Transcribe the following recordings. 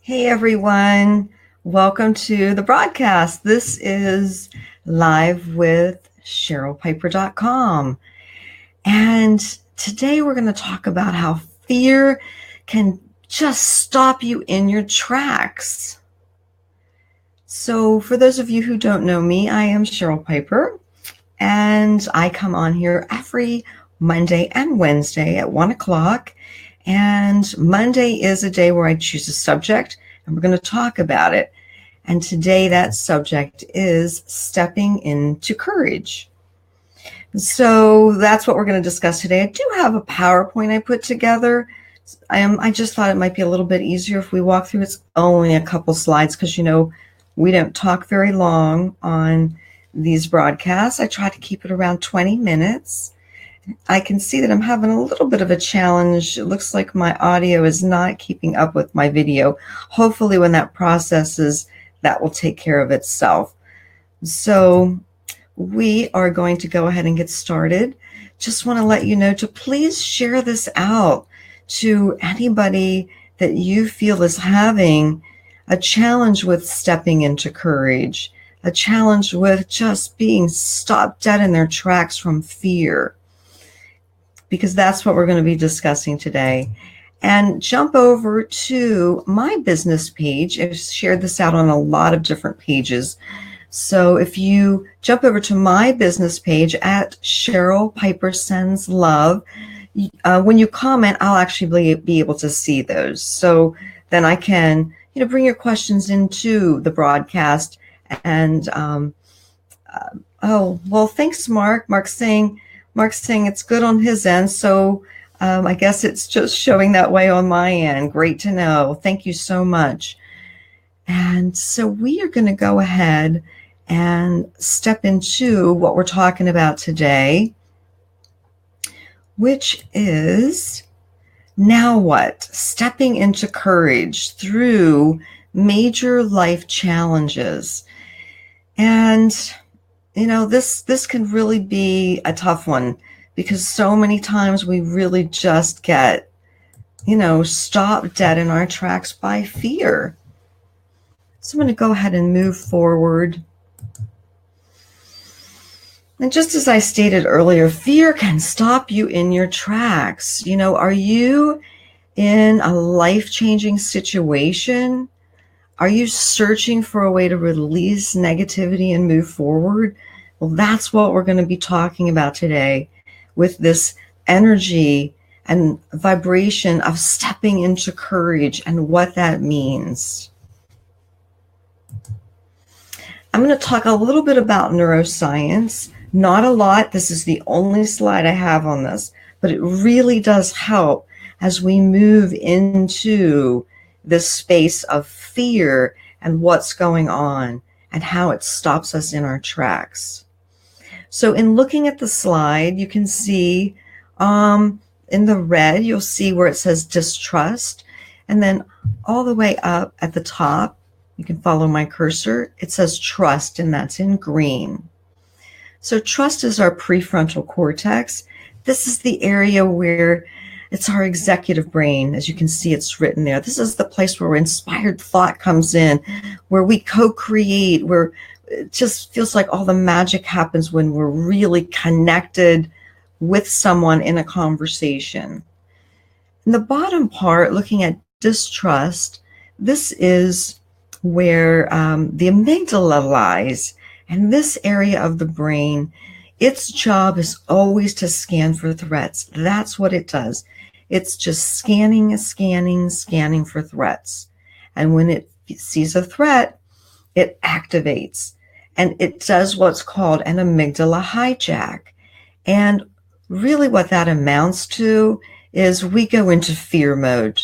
Hey everyone, welcome to the broadcast. This is live with CherylPiper.com. And today we're going to talk about how fear can just stop you in your tracks. So for those of you who don't know me, I am Cheryl Piper, and I come on here every Monday and Wednesday at 1 o'clock. And Monday is a day where I choose a subject and we're going to talk about it. And today that subject is stepping into courage. So that's what we're going to discuss today. I do have a PowerPoint I put together. I just thought it might be a little bit easier if we walk through. It's only a couple slides because, we don't talk very long on these broadcasts. I try to keep it around 20 minutes. I can see that I'm having a little bit of a challenge. It looks like my audio is not keeping up with my video. Hopefully when that processes, that will take care of itself. So we are going to go ahead and get started. Just want to let you know to please share this out to anybody that you feel is having a challenge with stepping into courage, a challenge with just being stopped dead in their tracks from fear, because that's what we're going to be discussing today. And jump over to my business page. I've shared this out on a lot of different pages. So if you jump over to my business page at Cheryl Piper Sends Love, when you comment, I'll actually be able to see those. So then I can, bring your questions into the broadcast. And, thanks, Mark. Mark's saying it's good on his end. So I guess it's just showing that way on my end. Great to know. Thank you so much. And so we are going to go ahead and step into what we're talking about today, which is now what? Stepping into courage through major life challenges. And this can really be a tough one because so many times we really just get, stopped dead in our tracks by fear. So I'm going to go ahead and move forward. And just as I stated earlier, fear can stop you in your tracks. Are you in a life-changing situation? Are you searching for a way to release negativity and move forward? Well, that's what we're going to be talking about today with this energy and vibration of stepping into courage and what that means. I'm going to talk a little bit about neuroscience. Not a lot. This is the only slide I have on this, but it really does help as we move into this space of fear and what's going on and how it stops us in our tracks. So in looking at the slide, you can see in the red, you'll see where it says distrust. And then all the way up at the top, you can follow my cursor, it says trust, and that's in green. So trust is our prefrontal cortex. This is the area where it's our executive brain. As you can see, it's written there. This is the place where inspired thought comes in, where we co-create, where it just feels like all the magic happens when we're really connected with someone in a conversation. In the bottom part, looking at distrust, this is where the amygdala lies. And this area of the brain, its job is always to scan for threats. That's what it does. It's just scanning for threats. And when it sees a threat, it activates. And it does what's called an amygdala hijack. And really what that amounts to is we go into fear mode.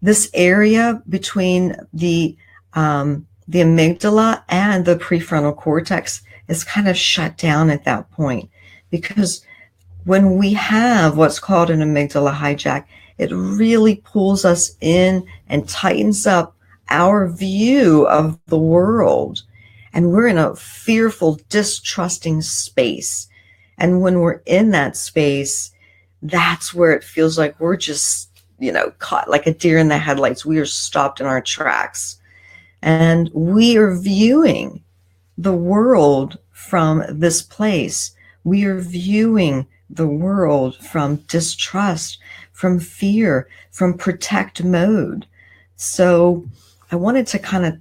This area between the amygdala and the prefrontal cortex is kind of shut down at that point, because when we have what's called an amygdala hijack, it really pulls us in and tightens up our view of the world. And we're in a fearful, distrusting space. And when we're in that space, that's where it feels like we're just caught like a deer in the headlights. We are stopped in our tracks, and we are viewing the world from this place. We are viewing the world from distrust, from fear, from protect mode. So I wanted to kind of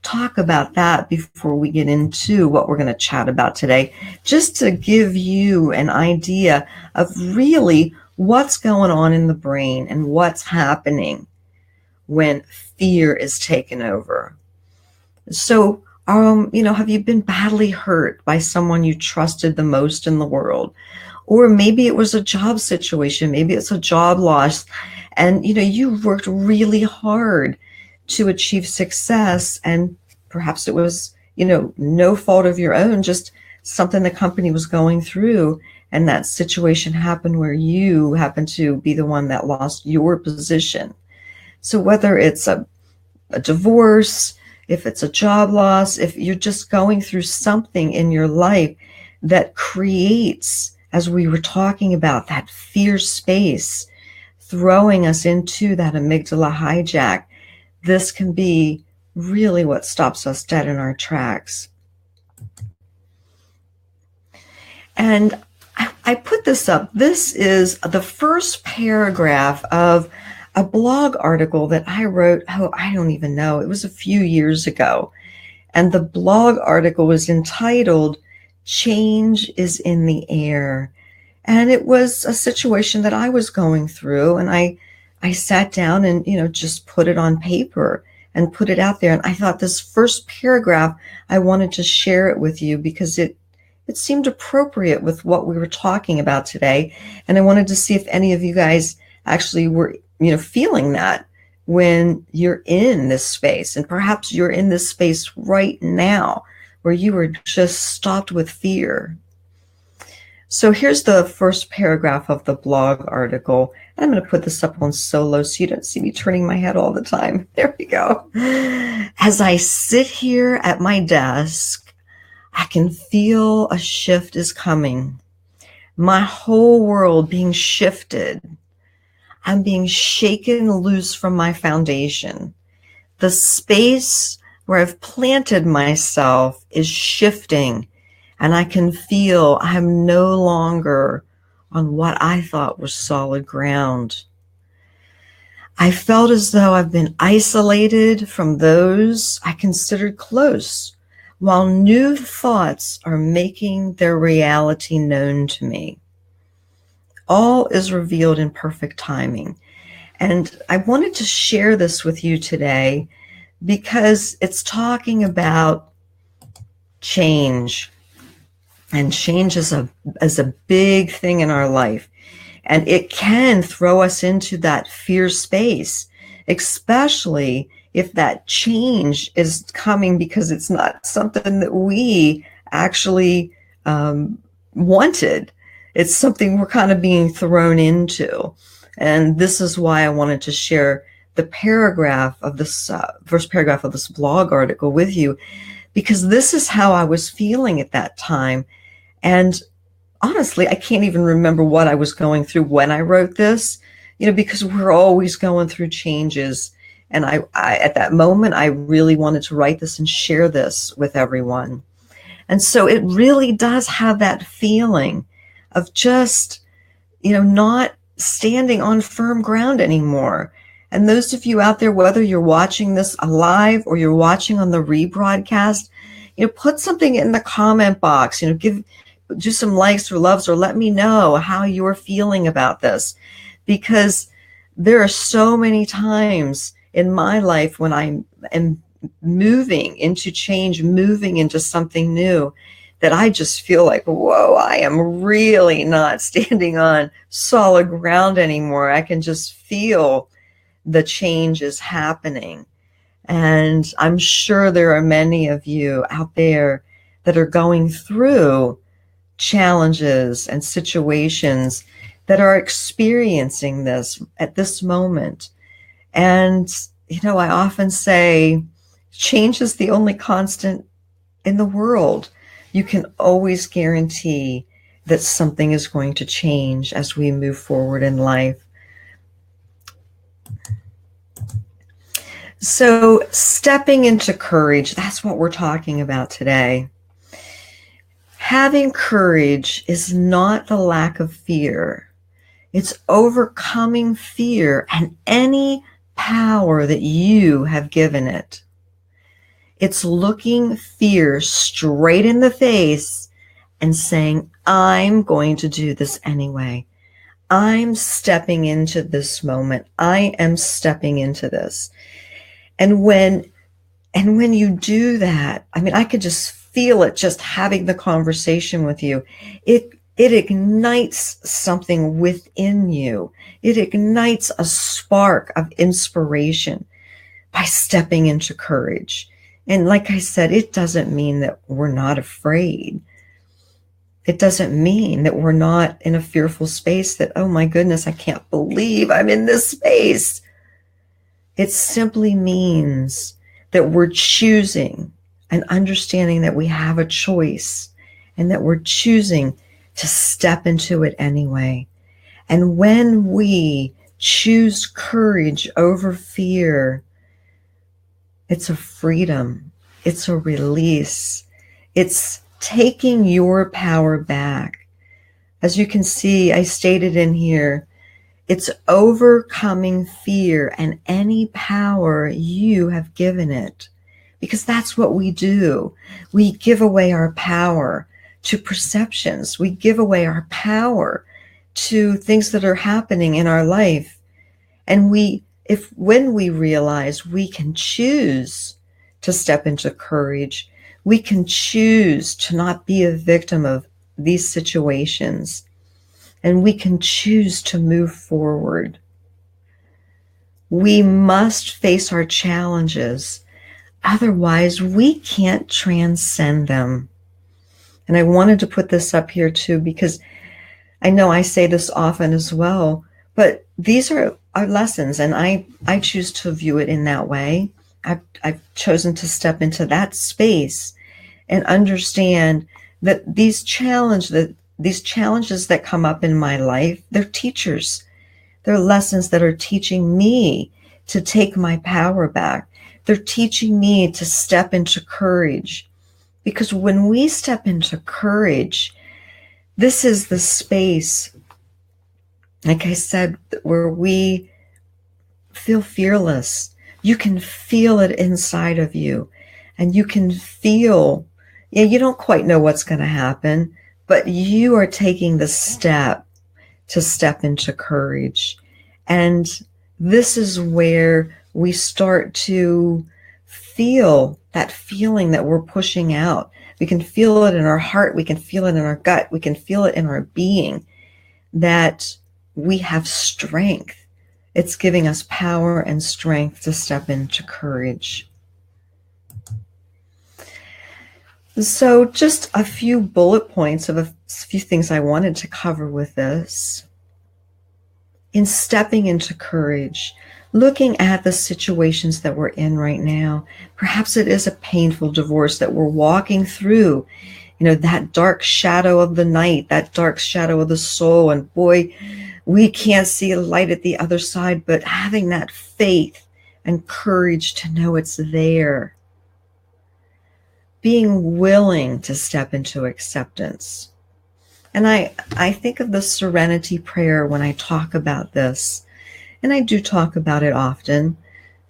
talk about that before we get into what we're going to chat about today, just to give you an idea of really what's going on in the brain and what's happening when fear is taken over. So, have you been badly hurt by someone you trusted the most in the world? Or maybe it was a job situation, maybe it's a job loss, and you worked really hard to achieve success, and perhaps it was no fault of your own, just something the company was going through, and that situation happened where you happened to be the one that lost your position. So whether it's a divorce, if it's a job loss, if you're just going through something in your life that creates, as we were talking about, that fear space, throwing us into that amygdala hijack, this can be really what stops us dead in our tracks. And I put this up. This is the first paragraph of a blog article that I wrote, I don't even know, it was a few years ago. And the blog article was entitled, Change is in the Air. And it was a situation that I was going through, and I sat down and, just put it on paper and put it out there. And I thought this first paragraph, I wanted to share it with you because it seemed appropriate with what we were talking about today. And I wanted to see if any of you guys actually were, feeling that when you're in this space. And perhaps you're in this space right now where you were just stopped with fear. So here's the first paragraph of the blog article. I'm going to put this up on solo so you don't see me turning my head all the time. There we go. As I sit here at my desk, I can feel a shift is coming. My whole world being shifted. I'm being shaken loose from my foundation. The space where I've planted myself is shifting, and I can feel I'm no longer on what I thought was solid ground. I felt as though I've been isolated from those I considered close, while new thoughts are making their reality known to me. All is revealed in perfect timing. And I wanted to share this with you today because it's talking about change. And change is a big thing in our life. And it can throw us into that fear space, especially if that change is coming because it's not something that we actually wanted. It's something we're kind of being thrown into. And this is why I wanted to share the paragraph of this first paragraph of this blog article with you, because this is how I was feeling at that time. And honestly, I can't even remember what I was going through when I wrote this, because we're always going through changes. And I at that moment, I really wanted to write this and share this with everyone. And so it really does have that feeling of just, not standing on firm ground anymore. And those of you out there, whether you're watching this live or you're watching on the rebroadcast, put something in the comment box, do some likes or loves, or let me know how you're feeling about this, because there are so many times in my life when I am moving into change, moving into something new, that I just feel like, whoa, I am really not standing on solid ground anymore. I can just feel the change is happening. And I'm sure there are many of you out there that are going through challenges and situations that are experiencing this at this moment. And, I often say change is the only constant in the world. You can always guarantee that something is going to change as we move forward in life. So, stepping into courage, that's what we're talking about today. Having courage is not the lack of fear. It's overcoming fear and any power that you have given it. It's looking fear straight in the face and saying, I'm going to do this anyway. I'm stepping into this moment. I am stepping into this. And when you do that, I mean, I could just feel it just having the conversation with you. It ignites something within you. It ignites a spark of inspiration by stepping into courage. And like I said, it doesn't mean that we're not afraid. It doesn't mean that we're not in a fearful space that, oh my goodness, I can't believe I'm in this space. It simply means that we're choosing and understanding that we have a choice and that we're choosing to step into it anyway. And when we choose courage over fear, it's a freedom. It's a release. It's taking your power back. As you can see, I stated in here, it's overcoming fear and any power you have given it. Because that's what we do. We give away our power to perceptions. We give away our power to things that are happening in our life. And when we realize we can choose to step into courage, we can choose to not be a victim of these situations, and we can choose to move forward. We must face our challenges. Otherwise, we can't transcend them. And I wanted to put this up here too, because I know I say this often as well, but these are our lessons, and I choose to view it in that way. I've chosen to step into that space and understand that these challenges that come up in my life, they're teachers. They're lessons that are teaching me to take my power back. They're teaching me to step into courage. Because when we step into courage, this is the space, like I said, where we feel fearless. You can feel it inside of you. And you can feel, you don't quite know what's going to happen, but you are taking the step to step into courage. And this is where we start to feel that feeling that we're pushing out. We can feel it in our heart. We can feel it in our gut. We can feel it in our being that we have strength. It's giving us power and strength to step into courage. So just a few bullet points of a few things I wanted to cover with this. In stepping into courage, looking at the situations that we're in right now, perhaps it is a painful divorce that we're walking through, that dark shadow of the night, that dark shadow of the soul. And boy, we can't see a light at the other side, but having that faith and courage to know it's there. Being willing to step into acceptance. And I think of the serenity prayer when I talk about this, and I do talk about it often,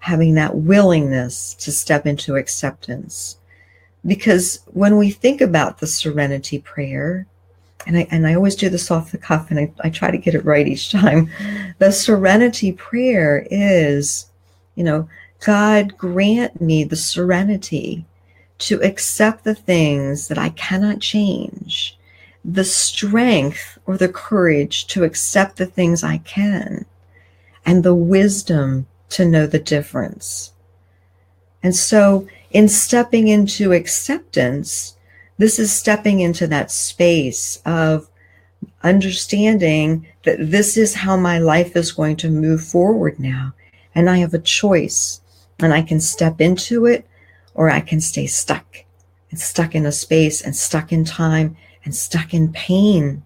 having that willingness to step into acceptance. Because when we think about the serenity prayer, and I always do this off the cuff, and I try to get it right each time, the serenity prayer is, God grant me the serenity to accept the things that I cannot change, the strength or the courage to accept the things I can, and the wisdom to know the difference. And so in stepping into acceptance, this is stepping into that space of understanding that this is how my life is going to move forward now. And I have a choice, and I can step into it, or I can stay stuck in a space and stuck in time and stuck in pain.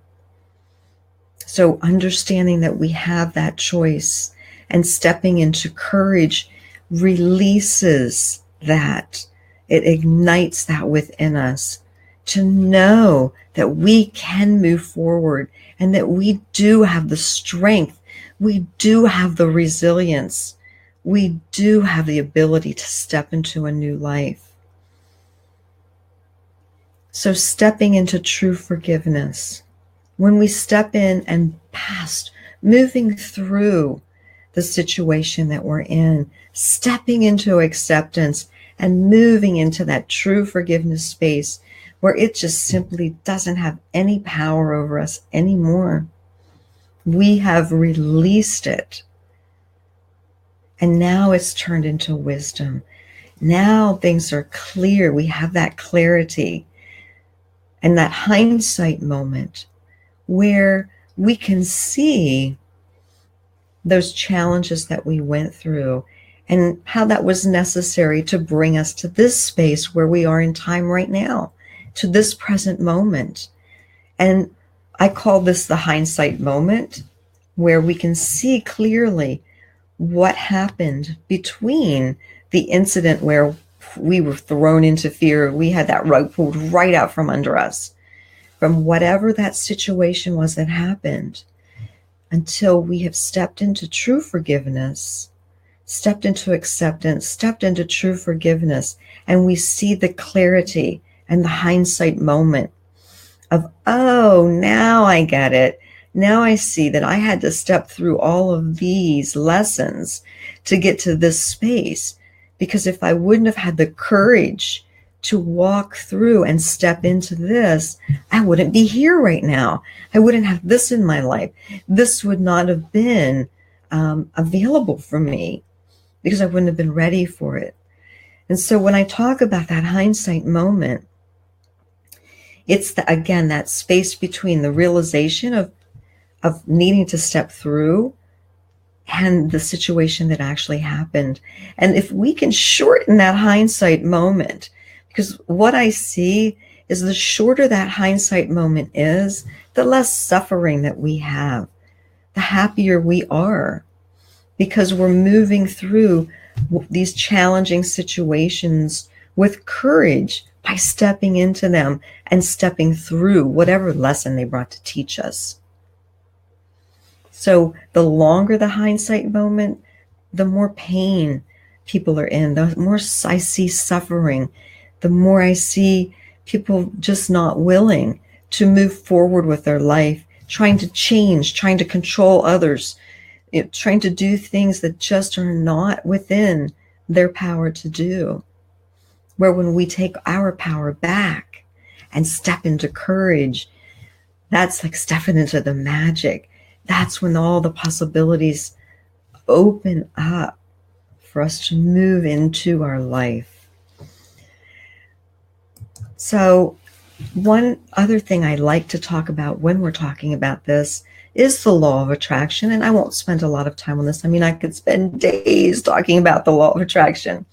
So understanding that we have that choice and stepping into courage releases that. It ignites that within us to know that we can move forward and that we do have the strength. We do have the resilience. We do have the ability to step into a new life. So stepping into true forgiveness, when we step in and past, moving through the situation that we're in, stepping into acceptance and moving into that true forgiveness space where it just simply doesn't have any power over us anymore. We have released it. And now it's turned into wisdom. Now things are clear. We have that clarity and that hindsight moment where we can see those challenges that we went through and how that was necessary to bring us to this space where we are in time right now, to this present moment. And I call this the hindsight moment, where we can see clearly what happened between the incident where we were thrown into fear. We had that rug pulled right out from under us, from whatever that situation was that happened, until we have stepped into true forgiveness, stepped into acceptance, stepped into true forgiveness, and we see the clarity and the hindsight moment of, oh, now I get it. Now I see that I had to step through all of these lessons to get to this space, because if I wouldn't have had the courage to walk through and step into this, I wouldn't be here right now. I wouldn't have this in my life. This would not have been available for me because I wouldn't have been ready for it. And so when I talk about that hindsight moment, it's again, that space between the realization of needing to step through and the situation that actually happened. And if we can shorten that hindsight moment, because what I see is the shorter that hindsight moment is, the less suffering that we have, the happier we are, because we're moving through these challenging situations with courage by stepping into them and stepping through whatever lesson they brought to teach us. So the longer the hindsight moment, the more pain people are in, the more I see suffering, the more I see people just not willing to move forward with their life, trying to change, trying to control others, trying to do things that just are not within their power to do. Where when we take our power back and step into courage, that's like stepping into the magic. That's when all the possibilities open up for us to move into our life. So one other thing I like to talk about when we're talking about this is the law of attraction. And I won't spend a lot of time on this. I mean, I could spend days talking about the law of attraction.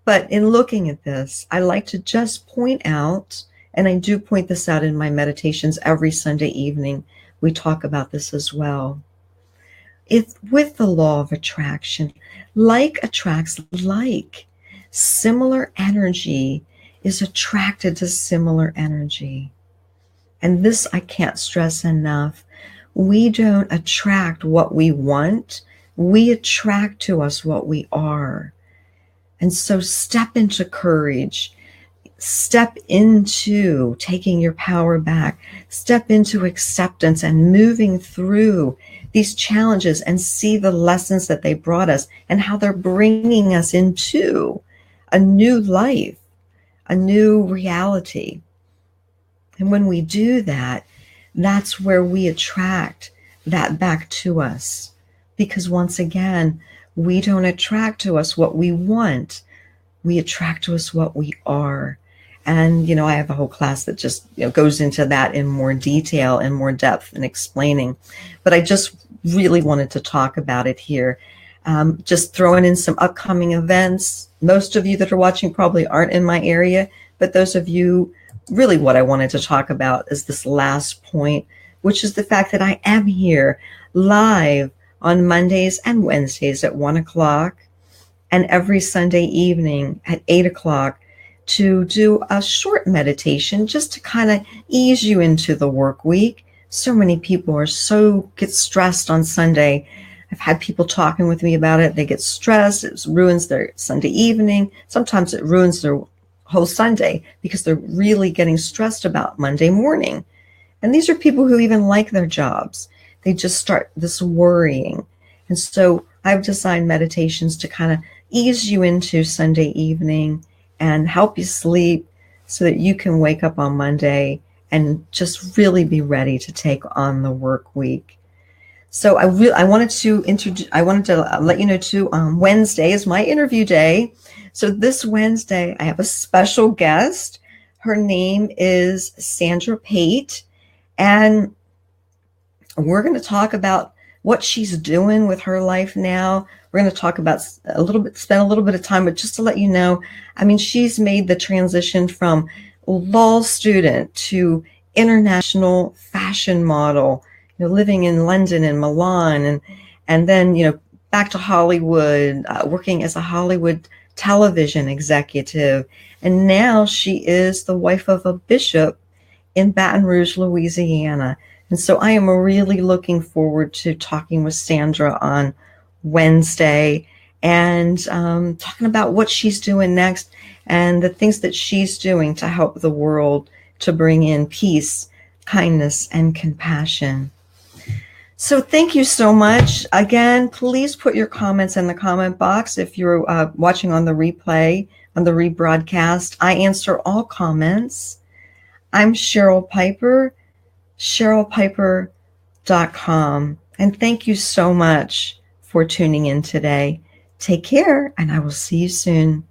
But in looking at this, I like to just point out, and I do point this out in my meditations every Sunday evening, we talk about this as well. It's with the law of attraction, like attracts like. Similar energy is attracted to similar energy. And this I can't stress enough. We don't attract what we want. We attract to us what we are. And so step into courage. Step into taking your power back. Step into acceptance and moving through these challenges and see the lessons that they brought us and how they're bringing us into a new life, a new reality. And when we do that, that's where we attract that back to us. Because once again, we don't attract to us what we want. We attract to us what we are. And, I have a whole class that just goes into that in more detail and more depth and explaining. But I just really wanted to talk about it here. Just throwing in some upcoming events. Most of you that are watching probably aren't in my area, but those of you, really what I wanted to talk about is this last point, which is the fact that I am here live on Mondays and Wednesdays at 1 o'clock. and every Sunday evening at 8 o'clock to do a short meditation just to kind of ease you into the work week. So many people get stressed on Sunday. I've had people talking with me about it. They get stressed. It ruins their Sunday evening. Sometimes it ruins their whole Sunday because they're really getting stressed about Monday morning. And these are people who even like their jobs. They just start this worrying. And so I've designed meditations to kind of ease you into Sunday evening and help you sleep so that you can wake up on Monday and just really be ready to take on the work week. So I wanted to let you know too, Wednesday is my interview day. So this Wednesday I have a special guest. Her name is Sandra Pate, and we're going to talk about what she's doing with her life now. We're going to talk about spend a little bit of time, but just to let you know, I mean, she's made the transition from law student to international fashion model, living in London and Milan, and then, back to Hollywood, working as a Hollywood television executive. And now she is the wife of a bishop in Baton Rouge, Louisiana. And so I am really looking forward to talking with Sandra on Wednesday and talking about what she's doing next and the things that she's doing to help the world to bring in peace, kindness, and compassion. So thank you so much. Again, please put your comments in the comment box if you're watching on the replay, on the rebroadcast. I answer all comments. I'm Cheryl Piper, CherylPiper.com. And thank you so much for tuning in today. Take care, and I will see you soon.